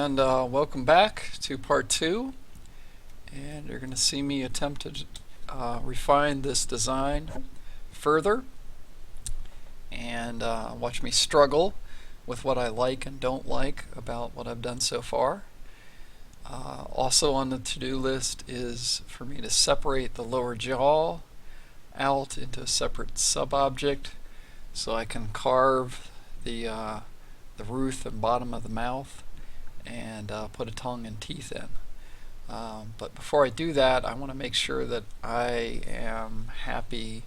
and welcome back to part 2, and you're going to see me attempt to refine this design further and watch me struggle with what I like and don't like about what I've done so far. Also on the to-do list is for me to separate the lower jaw out into a separate sub-object so I can carve the roof and bottom of the mouth and put a tongue and teeth in. But before I do that, I want to make sure that I am happy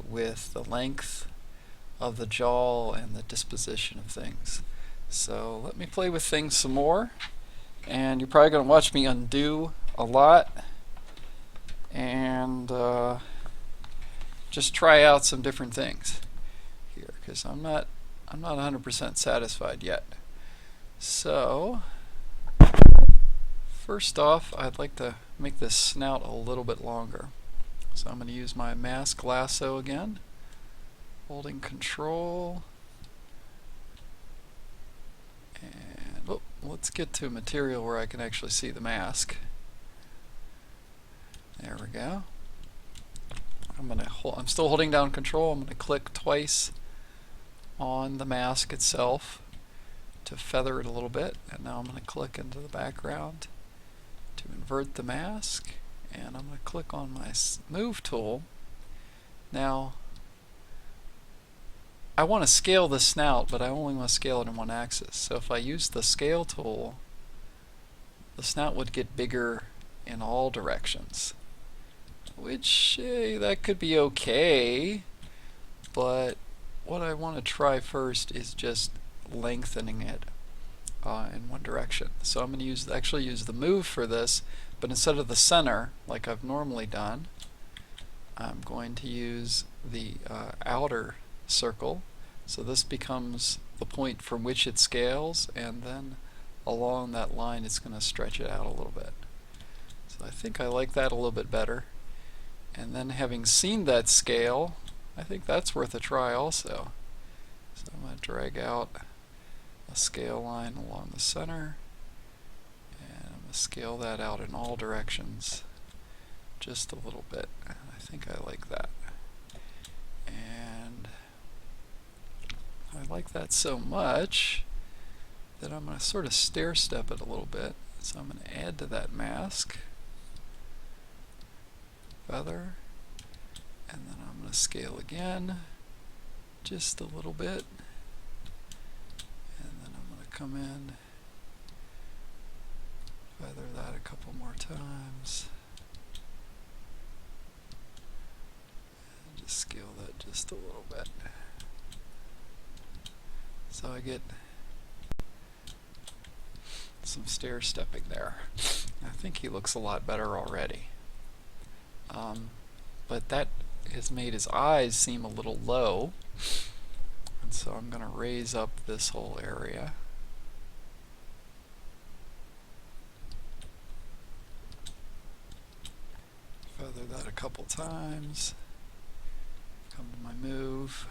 with the length of the jaw and the disposition of things. So let me play with things some more, and you're probably going to watch me undo a lot and just try out some different things here, because I'm not 100% satisfied yet. So first off, I'd like to make this snout a little bit longer. So I'm going to use my mask lasso again, holding control, and let's get to a material where I can actually see the mask. There we go. I'm still holding down control. I'm going to click twice on the mask itself to feather it a little bit, and now I'm going to click into the background to invert the mask, and I'm going to click on my move tool. Now I want to scale the snout, but I only want to scale it in one axis. So if I use the scale tool, the snout would get bigger in all directions, which that could be okay, but what I want to try first is just lengthening it in one direction. So I'm going to actually use the move for this, but instead of the center like I've normally done, I'm going to use the outer circle. So this becomes the point from which it scales, and then along that line it's going to stretch it out a little bit. So I think I like that a little bit better. And then having seen that scale, I think that's worth a try also. So I'm going to drag out a scale line along the center, and I'm going to scale that out in all directions just a little bit. I think I like that. And I like that so much that I'm going to sort of stair step it a little bit. So I'm going to add to that mask, feather, and then I'm going to scale again just a little bit, and then I'm going to come in, feather that a couple more times, and just scale that just a little bit. So I get some stair stepping there. I think he looks a lot better already. But that has made his eyes seem a little low, and so I'm going to raise up this whole area. Feather that a couple times, come to my move,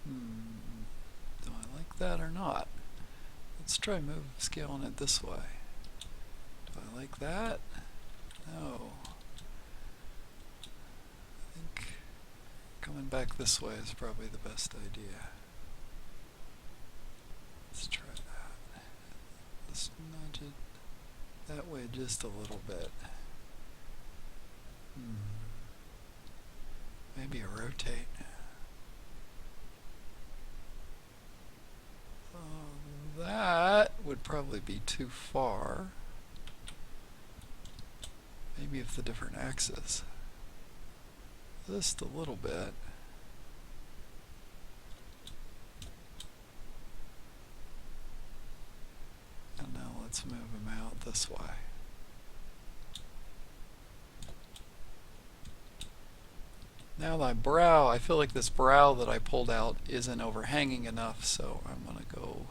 do I like that or not? Let's try scaling it this way. Do I like that? No. I think coming back this way is probably the best idea. Let's try that. Let's nudge it that way just a little bit. Maybe a rotate. That would probably be too far. Maybe if the different axis. Just a little bit. And now let's move him out this way. Now my brow, I feel like this brow that I pulled out isn't overhanging enough, so I'm going to go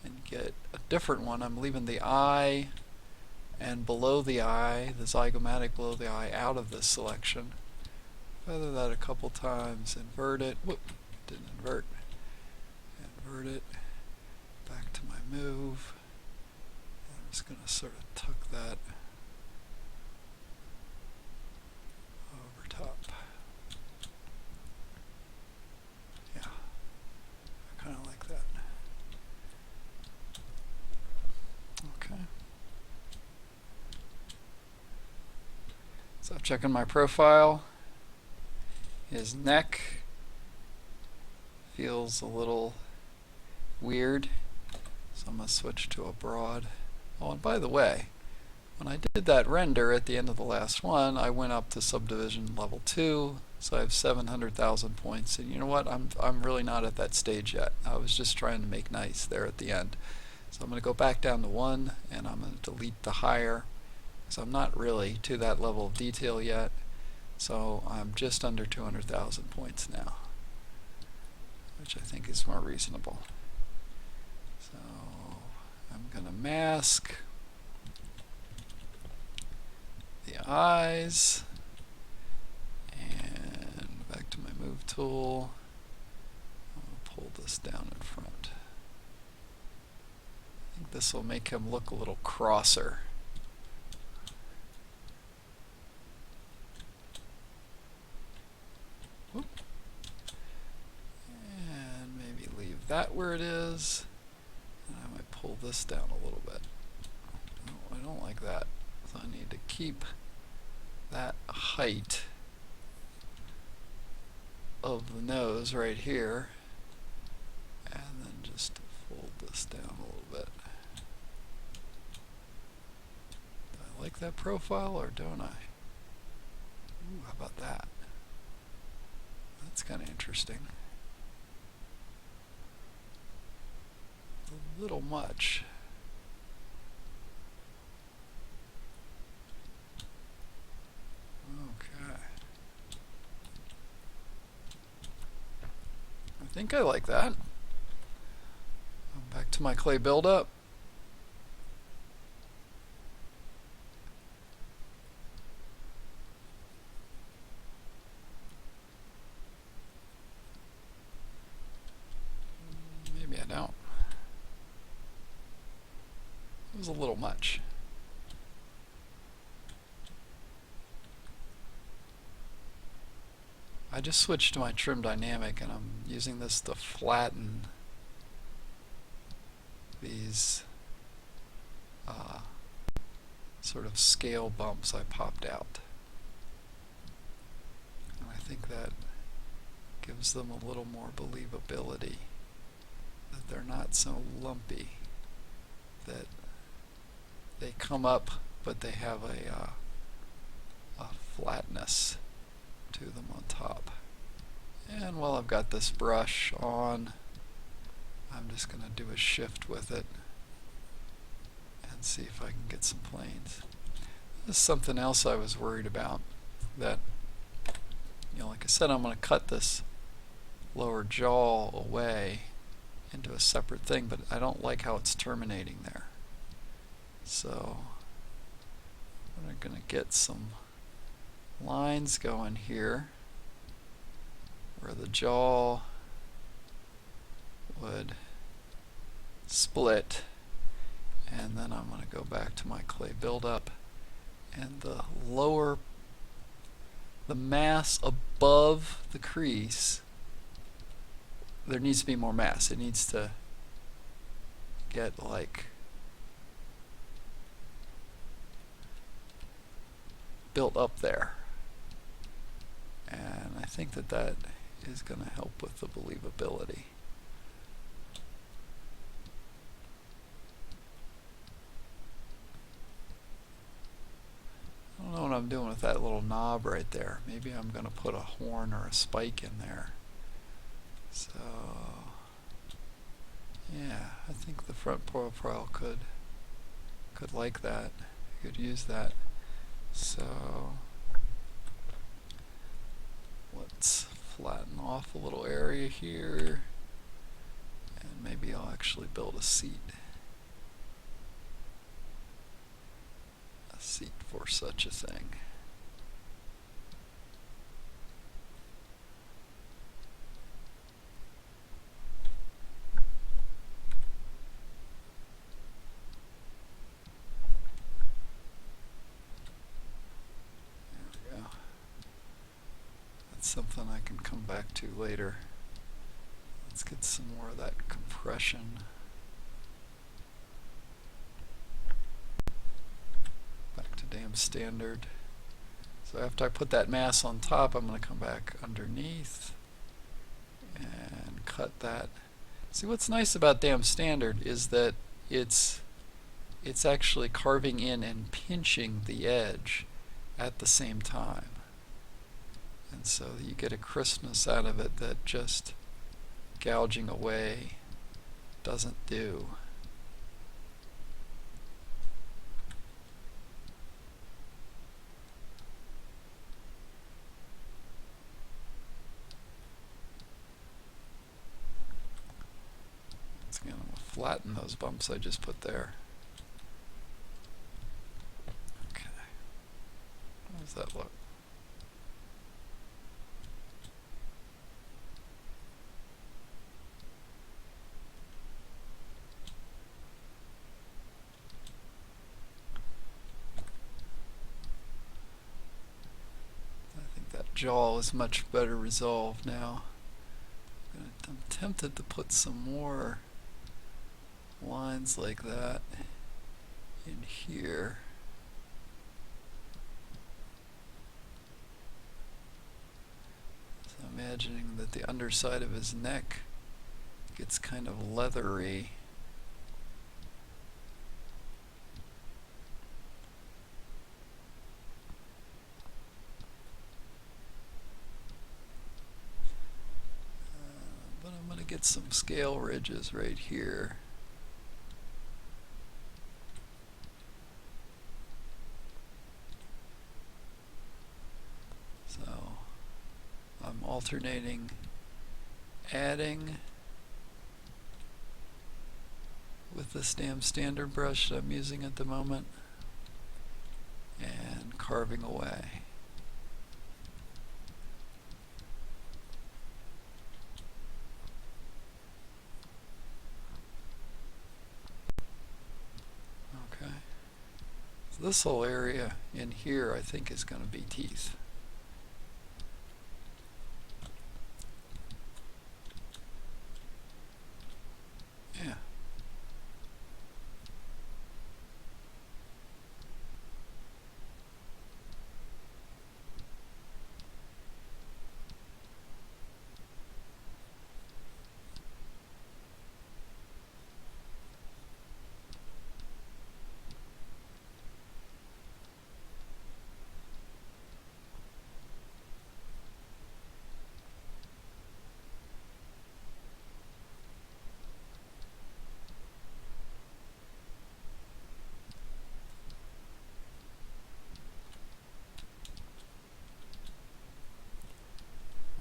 and get a different one. I'm leaving the eye and below the eye, the zygomatic below the eye, out of this selection. Feather that a couple times, invert it, didn't invert. Invert it. Back to my move. I'm just going to sort of tuck that over top. Yeah, I kind of like that. Okay. So I'm checking my profile. His neck feels a little weird, so I'm going to switch to a broad. Oh, and by the way, when I did that render at the end of the last one, I went up to subdivision level 2, so I have 700,000 points. And you know what? I'm really not at that stage yet. I was just trying to make nice there at the end. So I'm going to go back down to 1, and I'm going to delete the higher, because I'm not really to that level of detail yet. So I'm just under 200,000 points now, which I think is more reasonable. So I'm going to mask the eyes, and back to my move tool. I'll pull this down in front. I think this will make him look a little crosser. Whoop. And maybe leave that where it is. And I might pull this down a little bit. No, I don't like that. So I need to keep that height of the nose right here, and then just fold this down a little bit. Do I like that profile or don't I? Ooh, how about that? That's kind of interesting. A little much. Okay. I think I like that. Back to my clay buildup. Maybe I don't. It was a little much. I just switched to my trim dynamic, and I'm using this to flatten these sort of scale bumps I popped out. And I think that gives them a little more believability, that they're not so lumpy, that they come up but they have a flatness to them on top. And while I've got this brush on, I'm just going to do a shift with it and see if I can get some planes. This is something else I was worried about, that, you know, like I said, I'm going to cut this lower jaw away into a separate thing, but I don't like how it's terminating there. So we're going to get some lines going here where the jaw would split, and then I'm going to go back to my clay buildup, and the mass above the crease, there needs to be more mass. It needs to get like built up there, and I think that that is going to help with the believability. I don't know what I'm doing with that little knob right there. Maybe I'm going to put a horn or a spike in there. So yeah, I think the front profile could like that. Could use that. So let's flatten off a little area here, and maybe I'll actually build a seat. A seat for such a thing. something I can come back to later. Let's get some more of that compression. Back to damn standard. So after I put that mass on top, I'm going to come back underneath and cut that. See, what's nice about damn standard is that it's actually carving in and pinching the edge at the same time. And so you get a crispness out of it that just gouging away doesn't do. Once again, I'm going to flatten those bumps I just put there. Okay. How does that look? Jaw is much better resolved now. I'm tempted to put some more lines like that in here. So imagining that the underside of his neck gets kind of leathery. Get some scale ridges right here. So I'm alternating adding with this damn standard brush that I'm using at the moment and carving away. This whole area in here, I think, is going to be teeth. Yeah.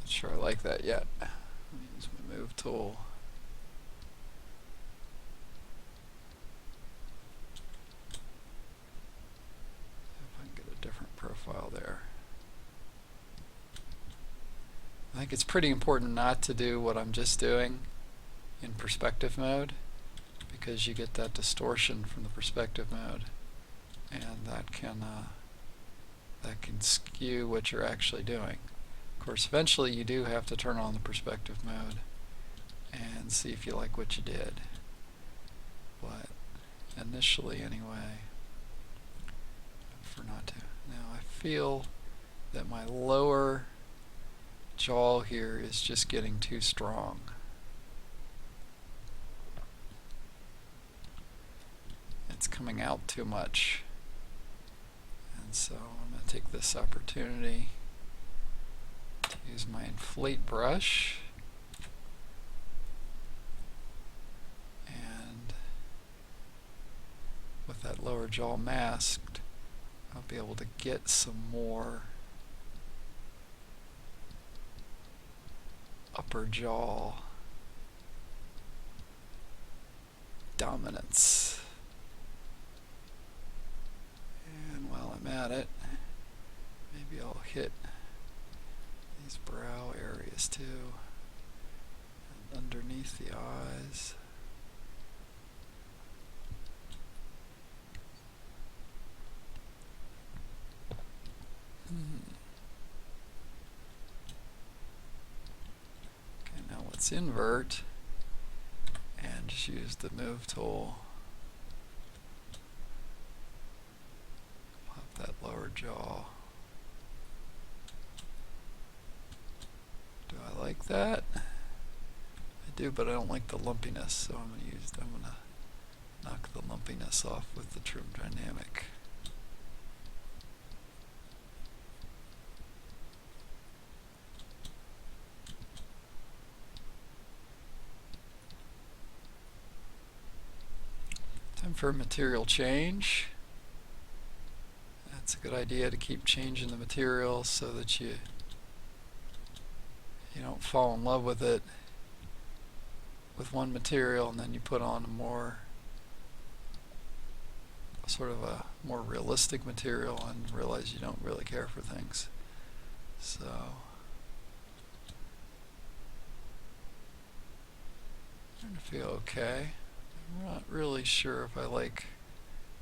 Not sure I like that yet. Let me use my move tool. See if I can get a different profile there. I think it's pretty important not to do what I'm just doing in perspective mode, because you get that distortion from the perspective mode, and that can skew what you're actually doing. Of course, eventually you do have to turn on the perspective mode and see if you like what you did. But initially, anyway, I prefer not to. Now I feel that my lower jaw here is just getting too strong. It's coming out too much. And so I'm going to take this opportunity to use my inflate brush and with that lower jaw masked, I'll be able to get some more upper jaw dominance. And while I'm at it, maybe I'll hit these brow areas too, and underneath the eyes. let's invert and just use the move tool. Pop that lower jaw. Do I like that? I do, but I don't like the lumpiness, so I'm gonna knock the lumpiness off with the trim dynamic. Time for a material change. That's a good idea to keep changing the material so that you don't fall in love with it with one material and then you put on a more sort of a more realistic material and realize you don't really care for things. So I'm gonna feel okay. I'm not really sure if I like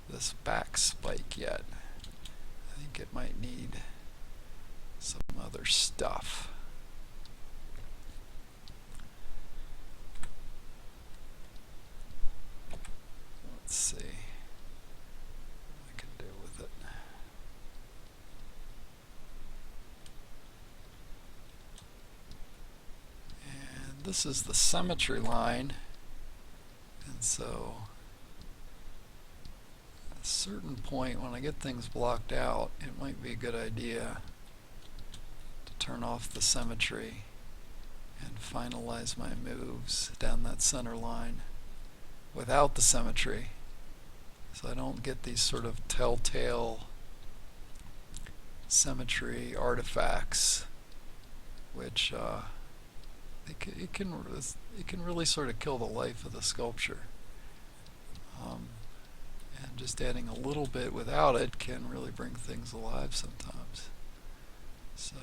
this back spike yet. I think it might need some other stuff. Let's see what I can do with it. And this is the symmetry line, and so at a certain point when I get things blocked out, it might be a good idea to turn off the symmetry and finalize my moves down that center line without the symmetry, so I don't get these sort of telltale symmetry artifacts, which it can really sort of kill the life of the sculpture. And just adding a little bit without it can really bring things alive sometimes. So,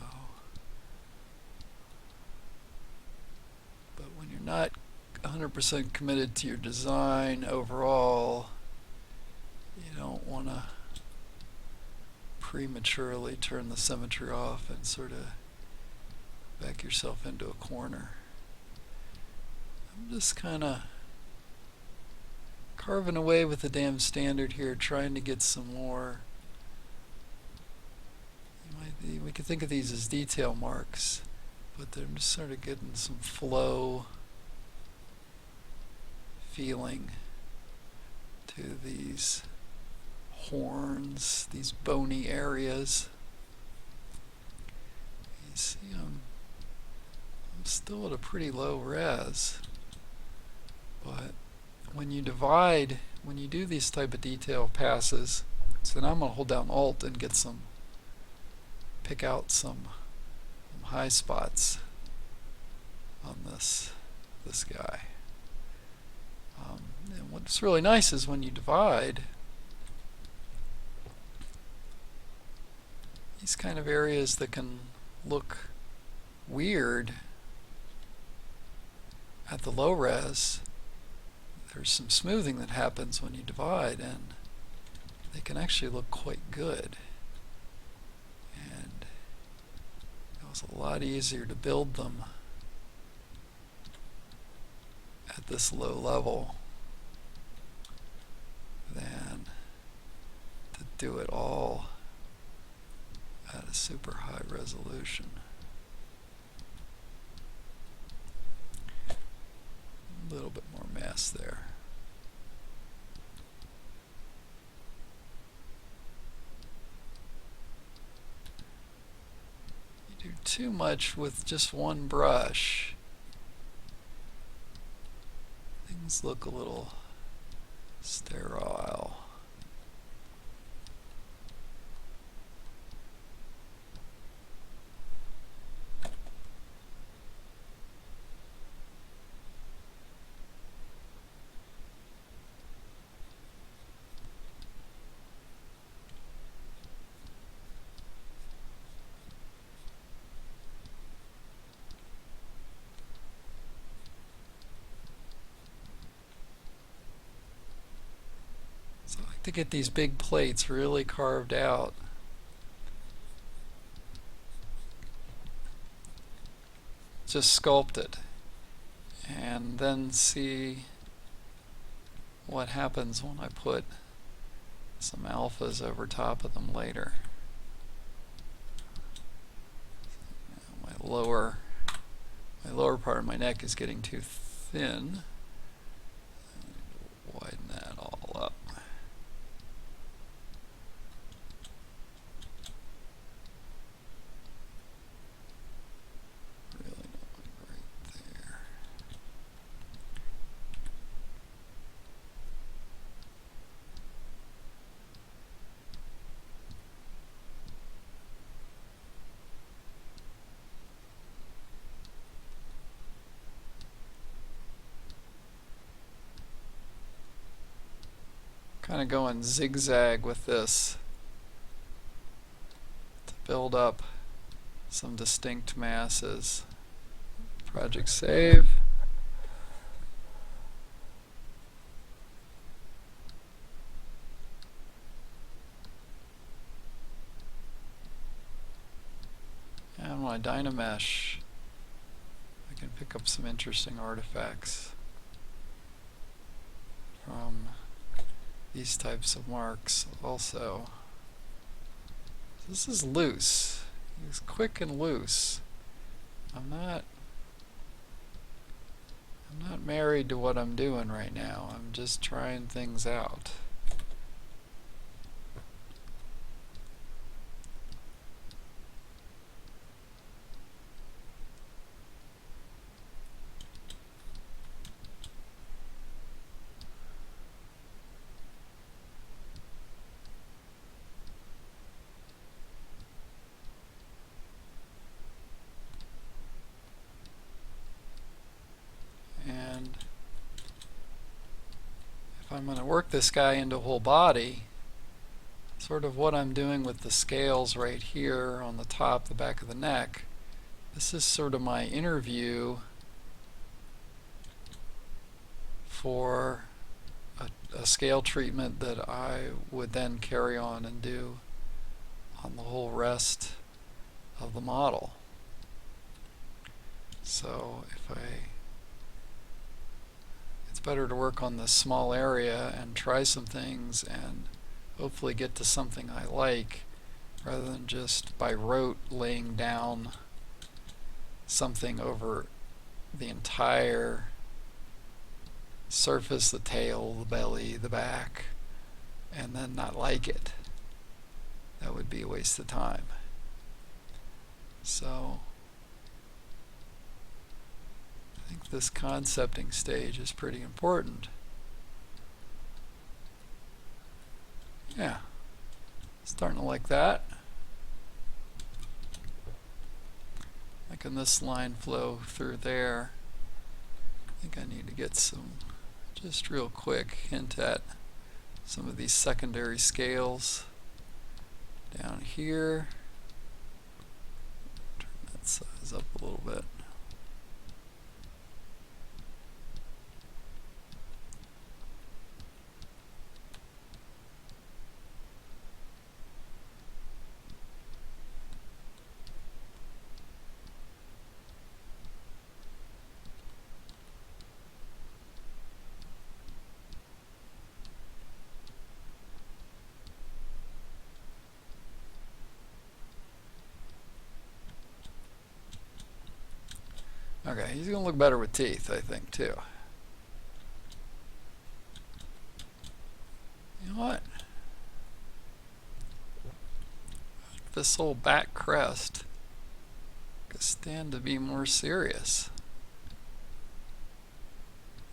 but when you're not 100% committed to your design overall, you don't want to prematurely turn the symmetry off and sort of back yourself into a corner. I'm just kind of carving away with the damn standard here, trying to get some more. We could think of these as detail marks, but they're just sort of getting some flow feeling to these horns, these bony areas. You see, I'm still at a pretty low res, but when you do these type of detail passes, so now I'm going to hold down Alt and pick out some high spots on this guy. And what's really nice is when you divide, these kind of areas that can look weird at the low res, there's some smoothing that happens when you divide, and they can actually look quite good. And it was a lot easier to build them at this low level than to do it all at a super high resolution. A little bit more mass there. You do too much with just one brush, things look a little sterile. So I like to get these big plates really carved out. Just sculpted. and then see what happens when I put some alphas over top of them later. My lower part of my neck is getting too thin. Widen that all up. Really not right there. Kind of going zigzag with this to build up some distinct masses. Project save. And when I Dynamesh, I can pick up some interesting artifacts from these types of marks also. This is loose. It's quick and loose. I'm not married to what I'm doing right now. I'm just trying things out. And if I'm going to work this guy into a whole body, sort of what I'm doing with the scales right here on the top, the back of the neck, this is sort of my inner view for a scale treatment that I would then carry on and do on the whole rest of the model. So it's better to work on this small area and try some things and hopefully get to something I like, rather than just by rote laying down something over the entire surface, the tail, the belly, the back, and then not like it. That would be a waste of time. So I think this concepting stage is pretty important. Yeah, starting to like that. Making this line flow through there. I think I need to get some, just real quick, hint at some of these secondary scales down here. Turn that size up a little bit. Okay, he's going to look better with teeth, I think, too. You know what? This whole back crest could stand to be more serious.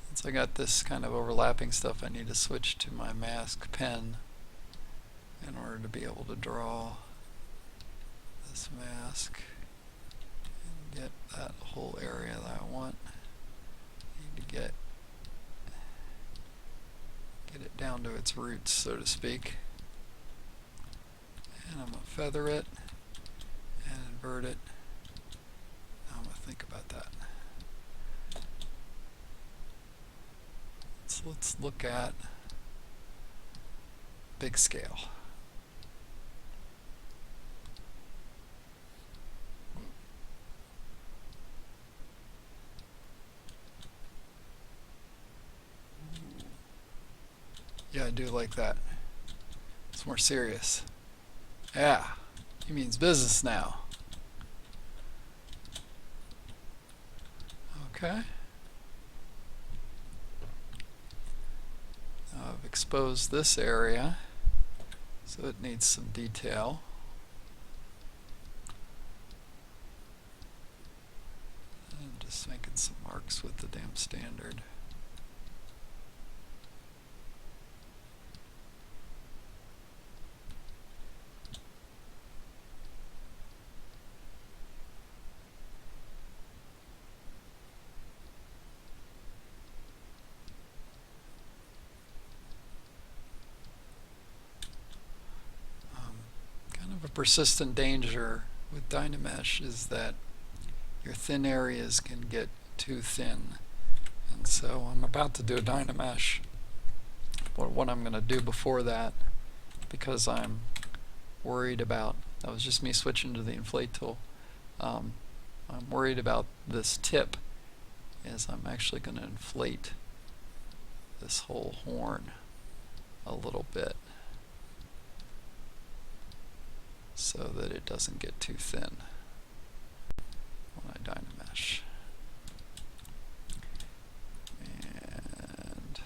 Since I got this kind of overlapping stuff, I need to switch to my mask pen in order to be able to draw this mask and get that whole area that I want. I need to get it down to its roots, so to speak. And I'm going to feather it and invert it. Now I'm going to think about that. So let's look at big scale. Yeah, I do like that. It's more serious. Yeah, he means business now. Okay. Now I've exposed this area, so it needs some detail. And just making some marks with the damn standard. Kind of a persistent danger with Dynamesh is that your thin areas can get too thin. And so I'm about to do a Dynamesh. But what I'm going to do before that, because I'm worried about, that was just me switching to the inflate tool, I'm worried about this tip, is I'm actually going to inflate this whole horn a little bit so that it doesn't get too thin when I Dynamesh. And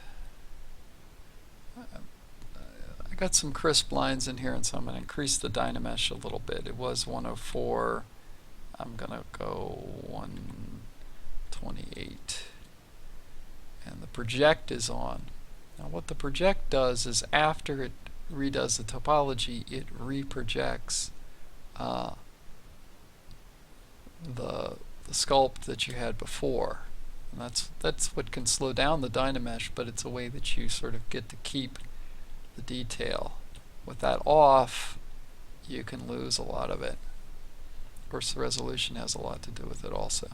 I got some crisp lines in here, and so I'm going to increase the Dynamesh a little bit. It was 104. I'm going to go 128. And the project is on. Now what the project does is after it redoes the topology, it reprojects the sculpt that you had before. And that's what can slow down the Dynamesh, but it's a way that you sort of get to keep the detail. With that off, you can lose a lot of it. Of course, the resolution has a lot to do with it also.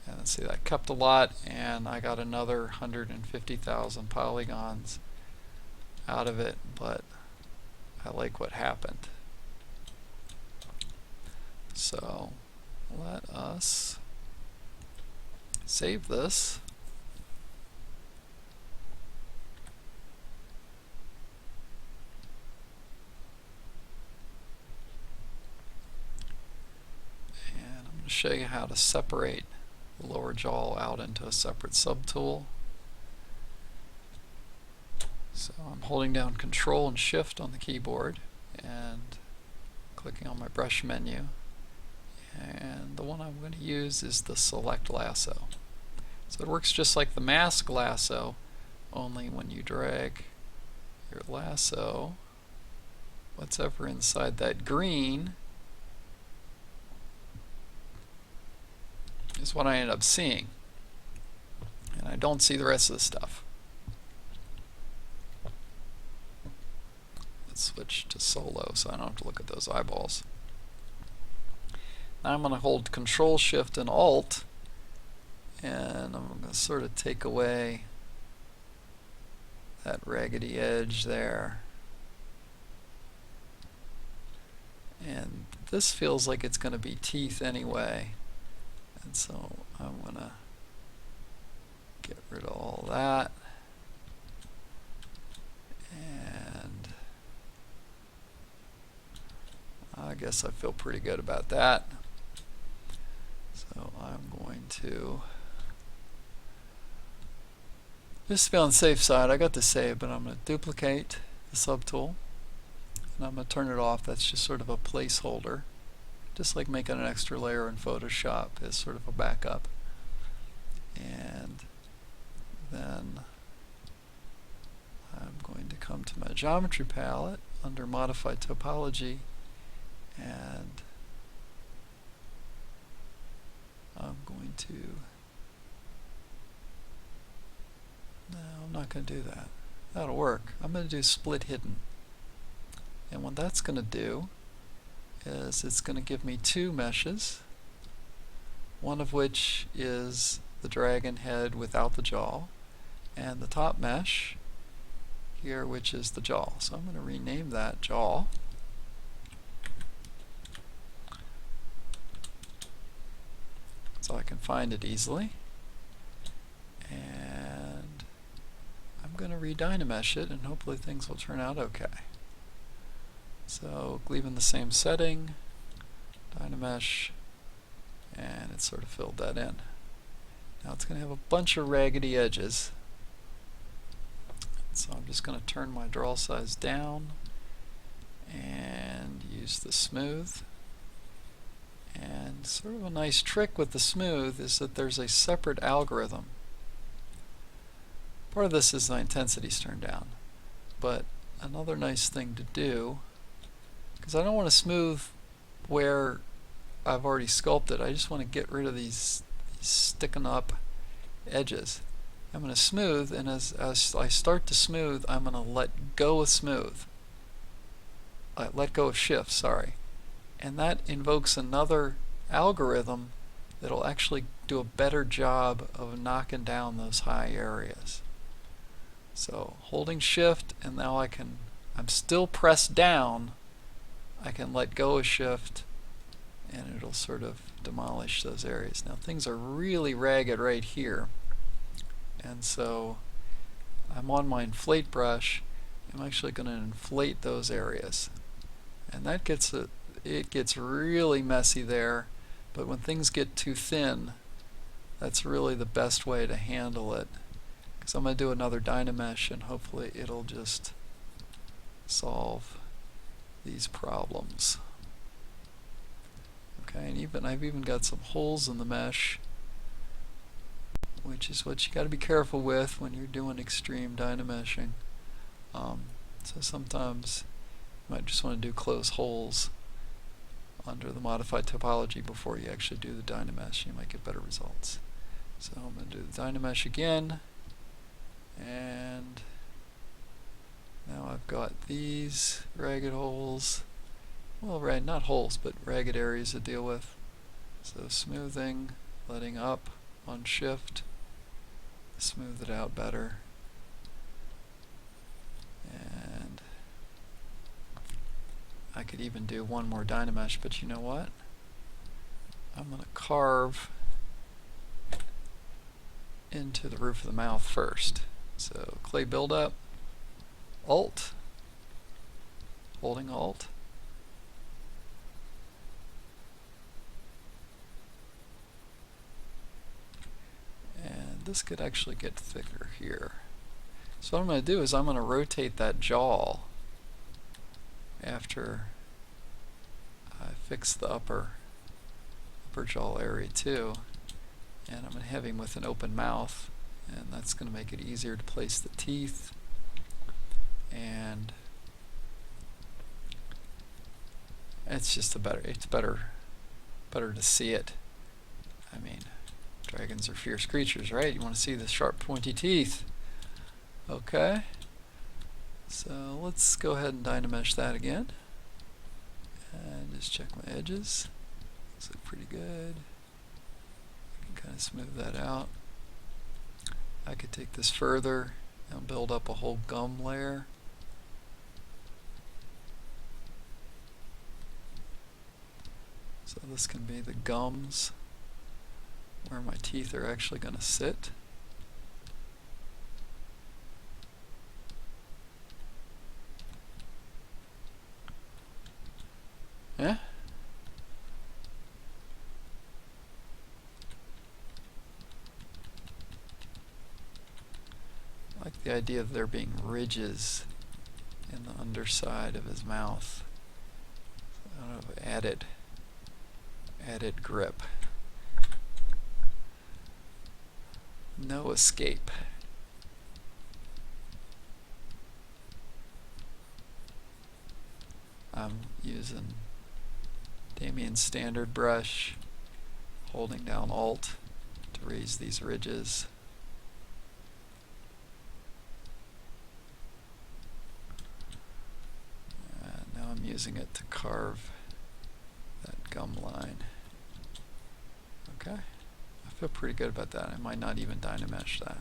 And see, that kept a lot, and I got another 150,000 polygons out of it, but I like what happened. So let us save this. And I'm going to show you how to separate the lower jaw out into a separate subtool. So I'm holding down Control and Shift on the keyboard and clicking on my brush menu. And the one I'm going to use is the Select Lasso. So it works just like the Mask Lasso, only when you drag your lasso, what's ever inside that green is what I end up seeing. And I don't see the rest of the stuff. Let's switch to solo so I don't have to look at those eyeballs. Now I'm going to hold Control, Shift, and Alt, and I'm going to sort of take away that raggedy edge there. And this feels like it's going to be teeth anyway. And so I'm going to get rid of all that. And I guess I feel pretty good about that. So I'm going to, just to be on the safe side, I got to save, but I'm going to duplicate the subtool. And I'm going to turn it off. That's just sort of a placeholder. Just like making an extra layer in Photoshop as sort of a backup. And then I'm going to come to my geometry palette under Modify Topology, and I'm going to, no, I'm not going to do that. That'll work. I'm going to do Split Hidden. And what that's going to do is it's going to give me two meshes, one of which is the dragon head without the jaw, and the top mesh here, which is the jaw. So I'm going to rename that jaw. So I can find it easily. I'm going to re-dynamesh it and hopefully things will turn out okay. So leaving the same setting, dynamesh, and it sort of filled that in. Now it's going to have a bunch of raggedy edges. So I'm just going to turn my draw size down and use the smooth. And sort of a nice trick with the smooth is that there's a separate algorithm. Part of this is the intensity's turned down, but another nice thing to do, because I don't want to smooth where I've already sculpted, I just want to get rid of these sticking up edges. I'm going to smooth, and as I start to smooth, I'm going to let go of smooth. Let go of shift, sorry. And that invokes another algorithm that'll actually do a better job of knocking down those high areas. So holding shift, and now I'm still pressed down, I can let go of shift and it'll sort of demolish those areas. Now things are really ragged right here, and so I'm on my inflate brush. I'm actually going to inflate those areas, and that it gets really messy there, but when things get too thin, that's really the best way to handle it. So I'm going to do another dynamesh, and hopefully it'll just solve these problems. Okay, and I've even got some holes in the mesh, which is what you got to be careful with when you're doing extreme dynameshing. So sometimes you might just want to do close holes under the modified topology before you actually do the dynamesh. You might get better results. So I'm going to do the dynamesh again. And now I've got these ragged holes, well, not holes, but ragged areas to deal with. So smoothing, letting up on shift, smooth it out better. And I could even do one more dynamesh, but you know what? I'm going to carve into the roof of the mouth first. So clay buildup, Alt, holding Alt, and this could actually get thicker here. So what I'm going to do is I'm going to rotate that jaw after I fix the upper jaw area too, and I'm going to have him with an open mouth, and that's going to make it easier to place the teeth. And it's just better to see it. I mean, dragons are fierce creatures, right? You want to see the sharp pointy teeth. Okay, so let's go ahead and dynamesh that again and just check my edges. Looks like pretty good. I can kind of smooth that out. I could take this further and build up a whole gum layer. So this can be the gums where my teeth are actually going to sit. Yeah? I like the idea of there being ridges in the underside of his mouth. I don't know, added grip. No escape. I'm using Damien's standard brush, holding down Alt to raise these ridges. Now I'm using it to carve that gum line. Okay, I feel pretty good about that. I might not even dynamesh that.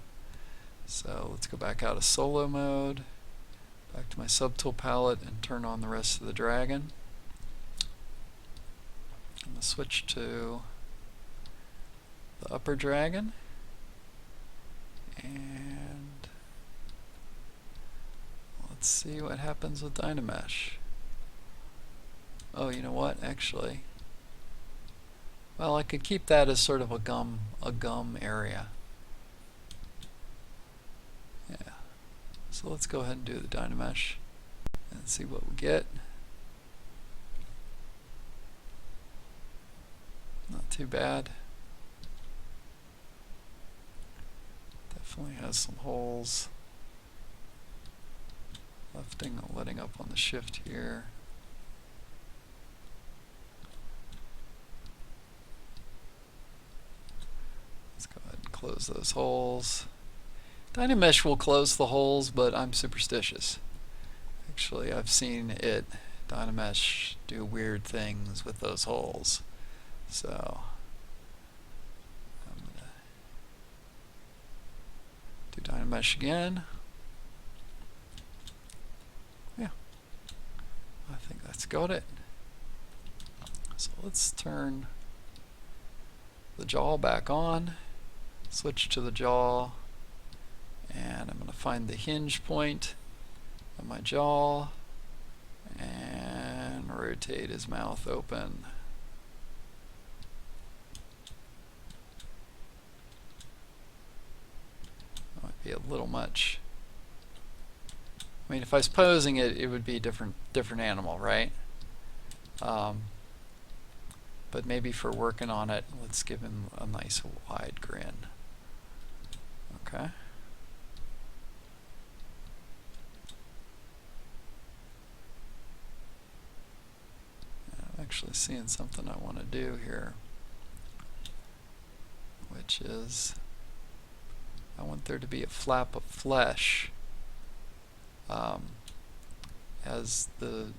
So let's go back out of solo mode, back to my subtool palette, and turn on the rest of the dragon. I'm going to switch to the upper dragon, and Let's see what happens with Dynamesh. Oh, you know what? Actually, well, I could keep that as sort of a gum area. Yeah. So let's go ahead and do the Dynamesh and see what we get. Not too bad. Definitely has some holes. Letting up on the shift here. Let's go ahead and close those holes. Dynamesh will close the holes, but I'm superstitious. Actually, I've seen it, Dynamesh, do weird things with those holes. So I'm going to do Dynamesh again. Yeah, I think that's got it. So let's turn the jaw back on, switch to the jaw, and I'm going to find the hinge point of my jaw and rotate his mouth open. Might be a little much. I mean, if I was posing it, it would be a different animal, right? But maybe for working on it, let's give him a nice wide grin. Okay. I'm actually seeing something I want to do here, which is I want there to be a flap of flesh as the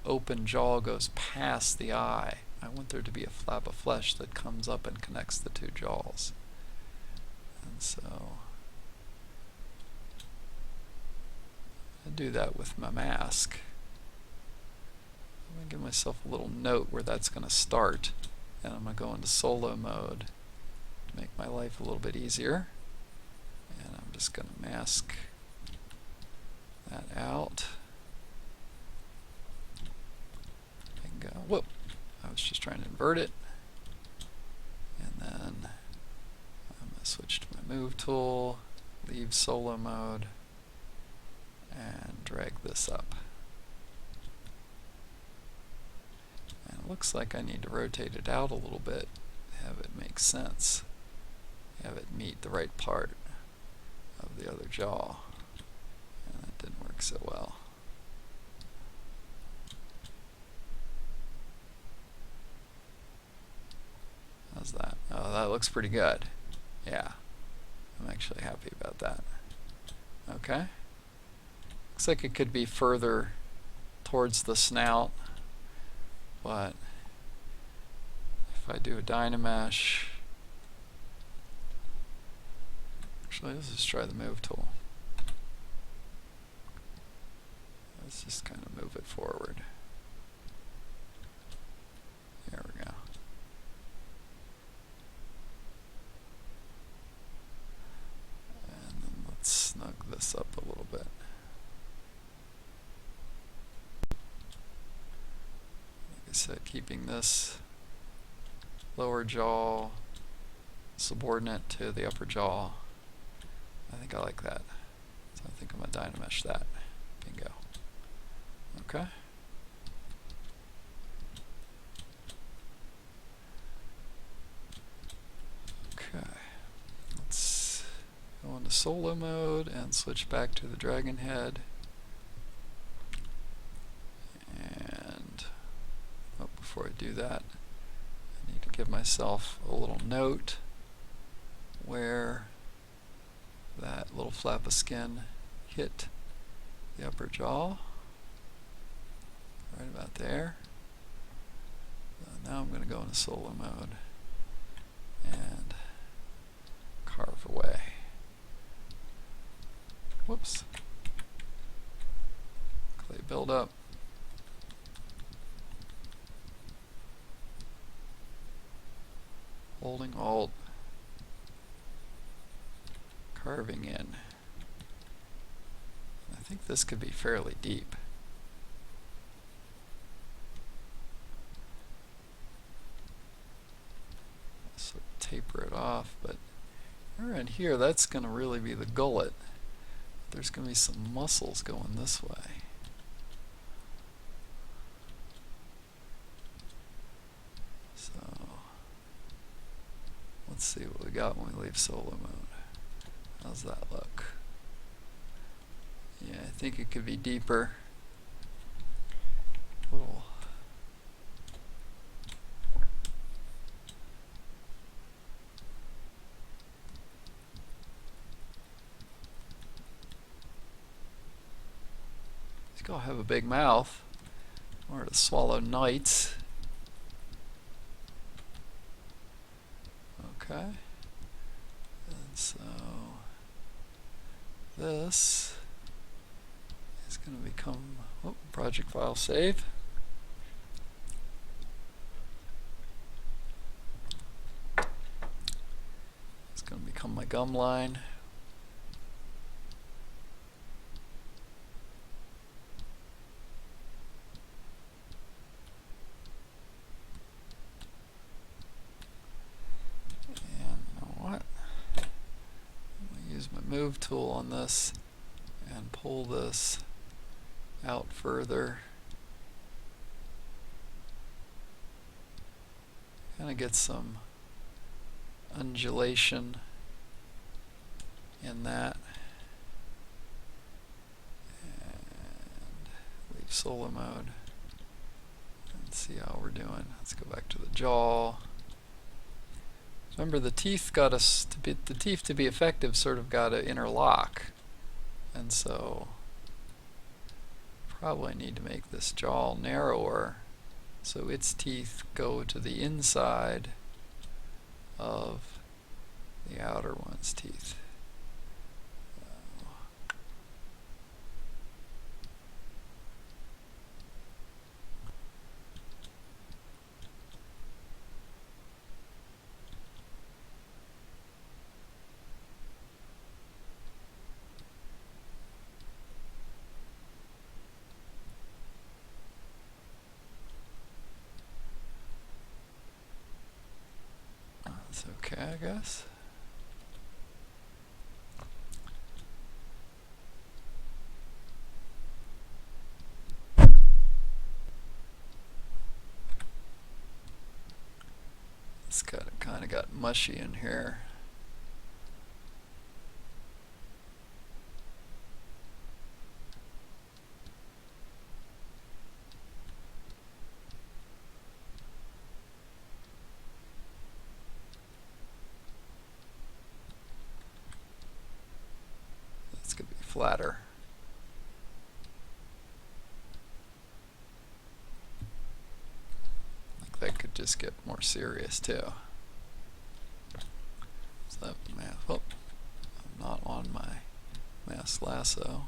open jaw goes past the eye. I want there to be a flap of flesh that comes up and connects the two jaws. And so I do that with my mask. I'm going to give myself a little note where that's going to start, and I'm going to go into solo mode to make my life a little bit easier. And I'm just going to mask that out. And go, whoop, I was just trying to invert it. And then I'm going to switch to my move tool, leave solo mode, and drag this up. And it looks like I need to rotate it out a little bit, have it make sense, have it meet the right part of the other jaw. And that didn't work so well. How's that? Oh, that looks pretty good. Yeah, I'm actually happy about that. Okay. Looks like it could be further towards the snout, but if I do a Dynamesh, actually let's just try the move tool. Let's just kind of move it forward. There we go. And then let's snug this up a little bit. Like I said, keeping this lower jaw subordinate to the upper jaw. I think I like that. So I think I'm going to Dynamesh that. Bingo. Okay. Okay. Let's go into solo mode and switch back to the dragon head. And before I do that, I need to give myself a little note where that little flap of skin hit the upper jaw. Right about there. Now I'm going to go into solo mode and carve away. Whoops. Clay buildup. Holding Alt. Carving in. I think this could be fairly deep. So taper it off, but around here, that's going to really be the gullet. There's going to be some muscles going this way. So let's see what we got when we leave solar mode. How's that look? Yeah, I think it could be deeper. Little. He's gonna have a big mouth, or to swallow knights. Okay. And so this is going to become, oh, project file save. It's going to become my gum line. Move tool on this and pull this out further. Kind of get some undulation in that. And leave solar mode and see how we're doing. Let's go back to the jaw. Remember, the teeth got us to be, the teeth to be effective sort of got to interlock, and so probably need to make this jaw narrower so its teeth go to the inside of the outer one's teeth. That's okay, I guess. It's kind of got mushy in here. This could be flatter. That could just get more serious too. So that mask, oh, I'm not on my mask lasso.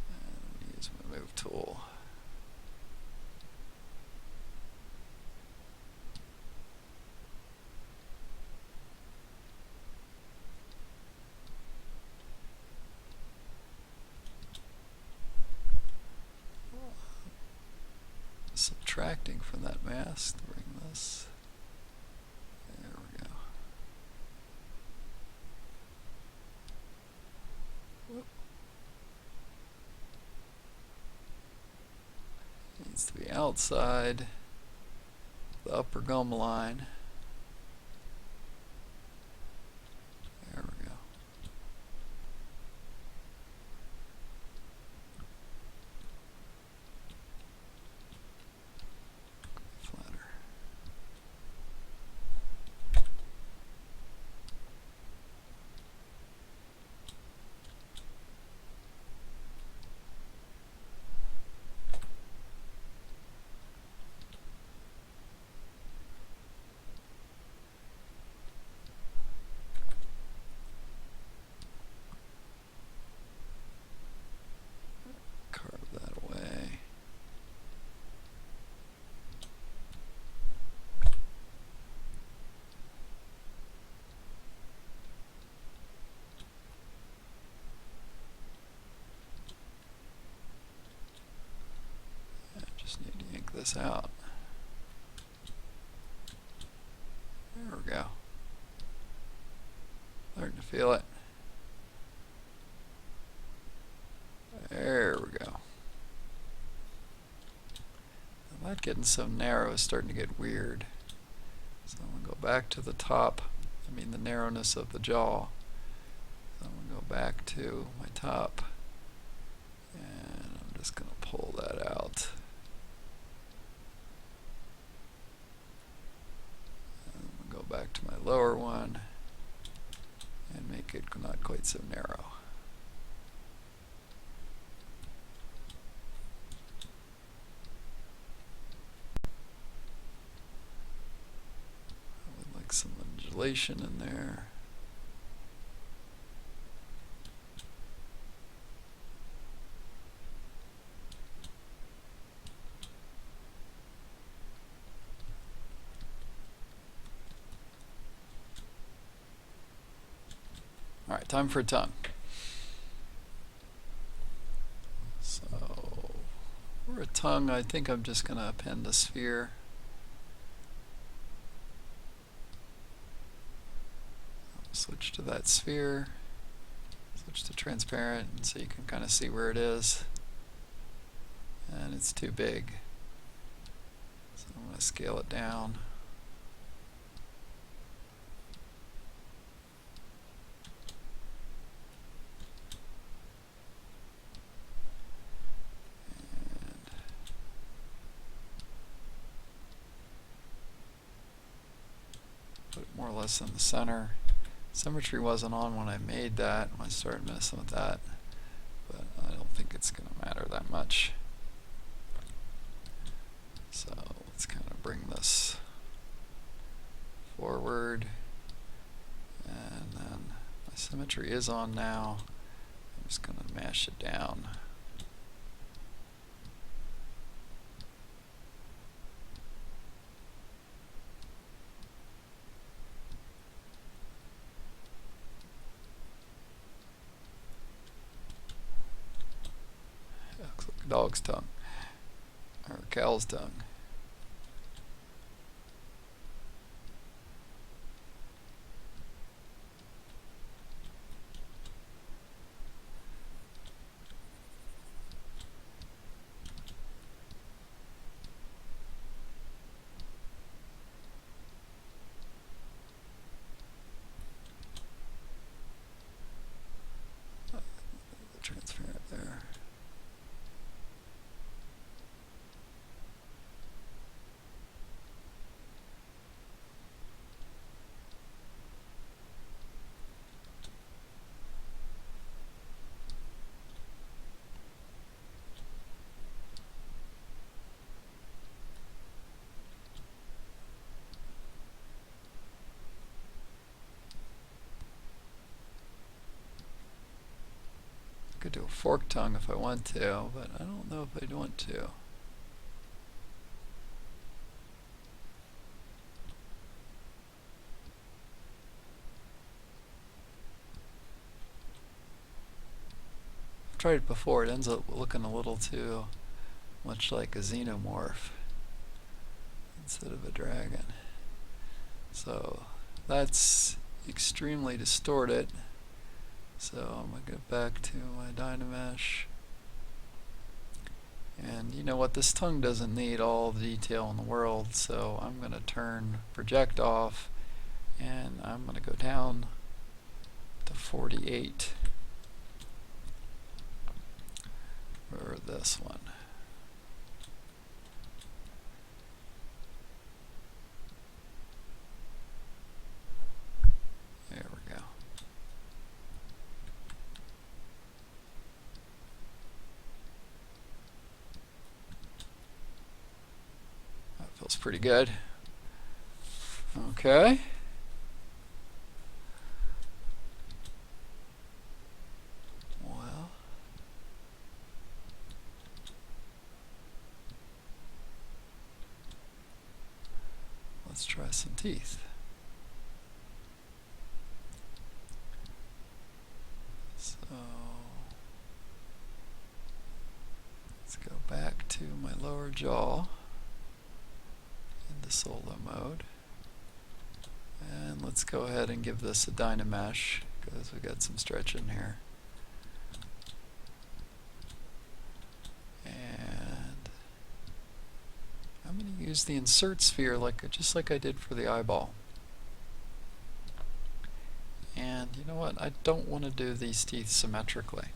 And use my move tool. Subtracting from that mask to bring this. There we go. Whoop. Needs to be outside the upper gum line. There we go. this out. There we go. Starting to feel it. There we go. That getting so narrow is starting to get weird. So I'm going to go back to the top, the narrowness of the jaw. So I'm going to go back to my top, and I'm just going to pull that out. And I'm going to go back to my lower one and make it not quite so narrow. Some undulation in there. Alright, time for a tongue. So, for a tongue, I think I'm just going to append a sphere. Switch to that sphere, switch to transparent, and so you can kind of see where it is. And it's too big, so I'm going to scale it down. And put it more or less in the center. Symmetry wasn't on when I made that. I started messing with that, but I don't think it's going to matter that much. So let's kind of bring this forward, and then my symmetry is on now. I'm just going to mash it down. Looks like a dog's tongue, or a cow's tongue. Transparent there. Could do a fork tongue if I want to, but I don't know if I'd want to. I've tried it before. It ends up looking a little too much like a xenomorph instead of a dragon. So that's extremely distorted. So I'm going to go back to my Dynamesh. And you know what, this tongue doesn't need all the detail in the world, so I'm going to turn project off, and I'm going to go down to 48 for this one. There we go. Feels pretty good. Okay. Well, let's try some teeth. So let's go back to my lower jaw. into solo mode. And let's go ahead and give this a Dynamesh because we got some stretch in here. And I'm going to use the insert sphere just like I did for the eyeball. And you know what? I don't want to do these teeth symmetrically.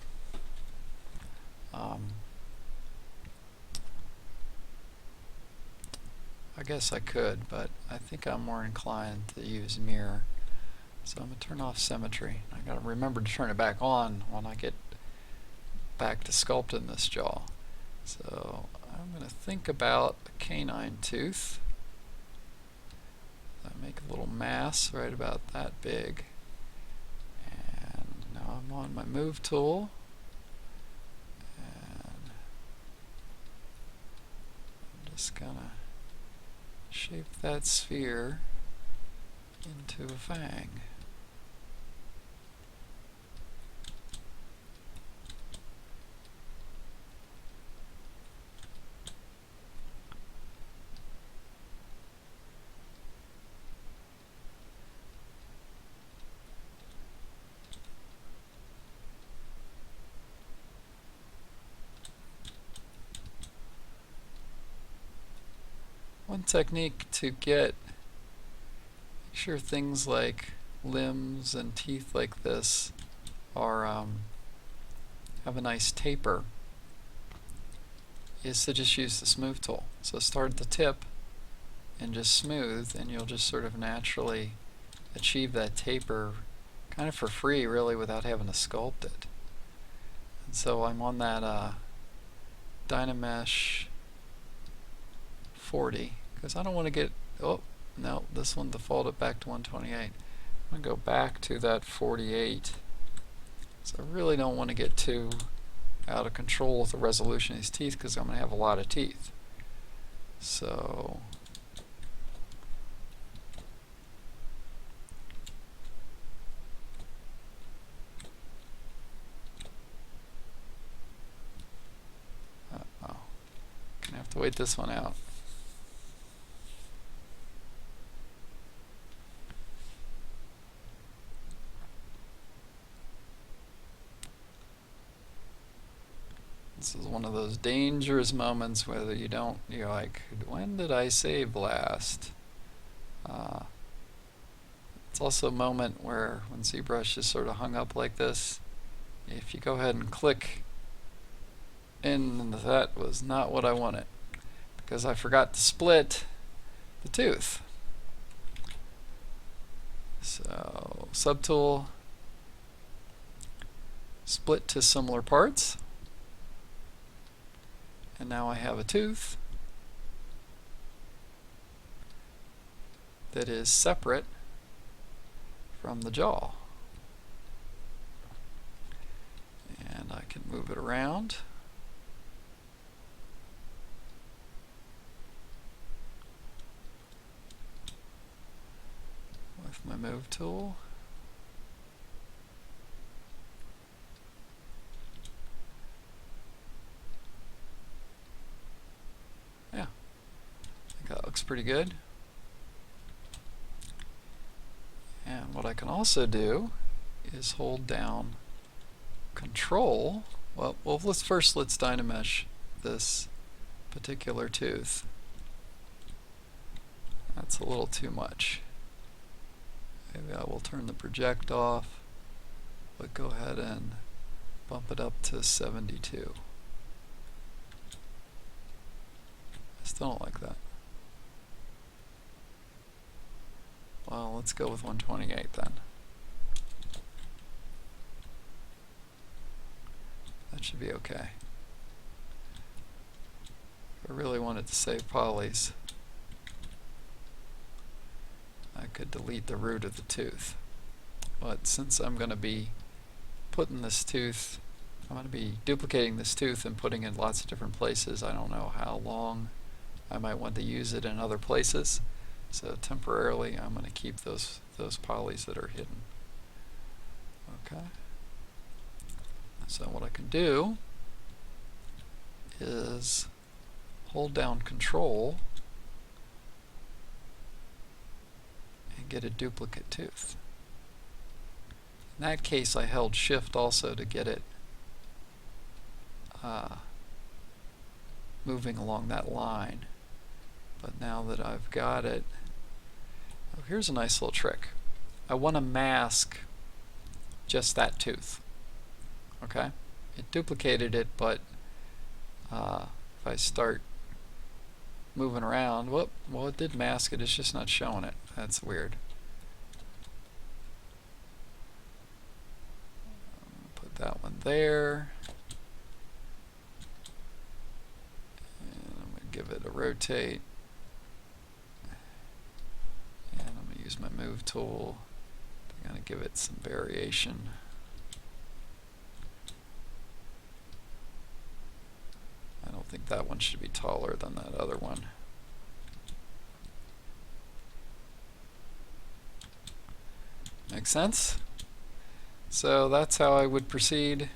I guess I could, but I think I'm more inclined to use mirror. So I'm going to turn off symmetry. I got to remember to turn it back on when I get back to sculpting this jaw. So I'm going to think about a canine tooth. I make a little mass right about that big. And now I'm on my move tool. And I'm just going to shape that sphere into a fang. One technique to make sure things like limbs and teeth like this are have a nice taper is to just use the smooth tool. So start at the tip and just smooth, and you'll just sort of naturally achieve that taper kind of for free, really, without having to sculpt it. And so I'm on that Dynamesh 40 because I don't want to get, oh no, this one defaulted back to 128. I'm going to go back to that 48. So I really don't want to get too out of control with the resolution of these teeth because I'm going to have a lot of teeth. So gonna have to wait this one out. This is one of those dangerous moments where you're like, when did I save last? It's also a moment where when ZBrush is sort of hung up like this, if you go ahead and click, and that was not what I wanted because I forgot to split the tooth. So subtool, split to similar parts. And now I have a tooth that is separate from the jaw. And I can move it around. With my move tool. Yeah, I think that looks pretty good. And what I can also do is hold down Control. Well, let's Dynamesh this particular tooth. That's a little too much. Maybe I will turn the project off, but go ahead and bump it up to 72. I still don't like that. Well, let's go with 128 then. That should be okay. If I really wanted to save polys, I could delete the root of the tooth. But since I'm going to be putting this tooth, I'm going to be duplicating this tooth and putting it in lots of different places. I don't know how long I might want to use it in other places. So temporarily I'm going to keep those polys that are hidden. Okay. So what I can do is hold down Control get a duplicate tooth. In that case, I held shift also to get it moving along that line. But now that I've got it, oh, here's a nice little trick. I want to mask just that tooth. Okay? It duplicated it, but if I start moving around, whoop, well, it did mask it, it's just not showing it. That's weird. Put that one there. And I'm going to give it a rotate. And I'm going to use my move tool. I'm going to give it some variation. I don't think that one should be taller than that other one. Make sense? So that's how I would proceed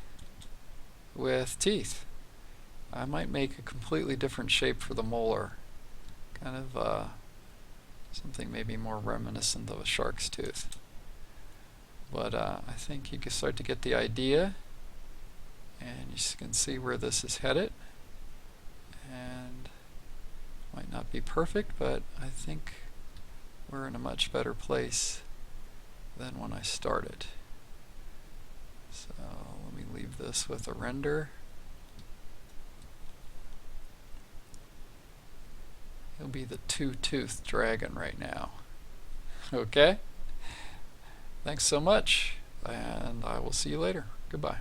with teeth. I might make a completely different shape for the molar. Kind of something maybe more reminiscent of a shark's tooth. But I think you can start to get the idea, and you can see where this is headed. And might not be perfect, but I think we're in a much better place than when I started. So let me leave this with a render. He'll be the two-toothed dragon right now. Okay? Thanks so much, and I will see you later. Goodbye.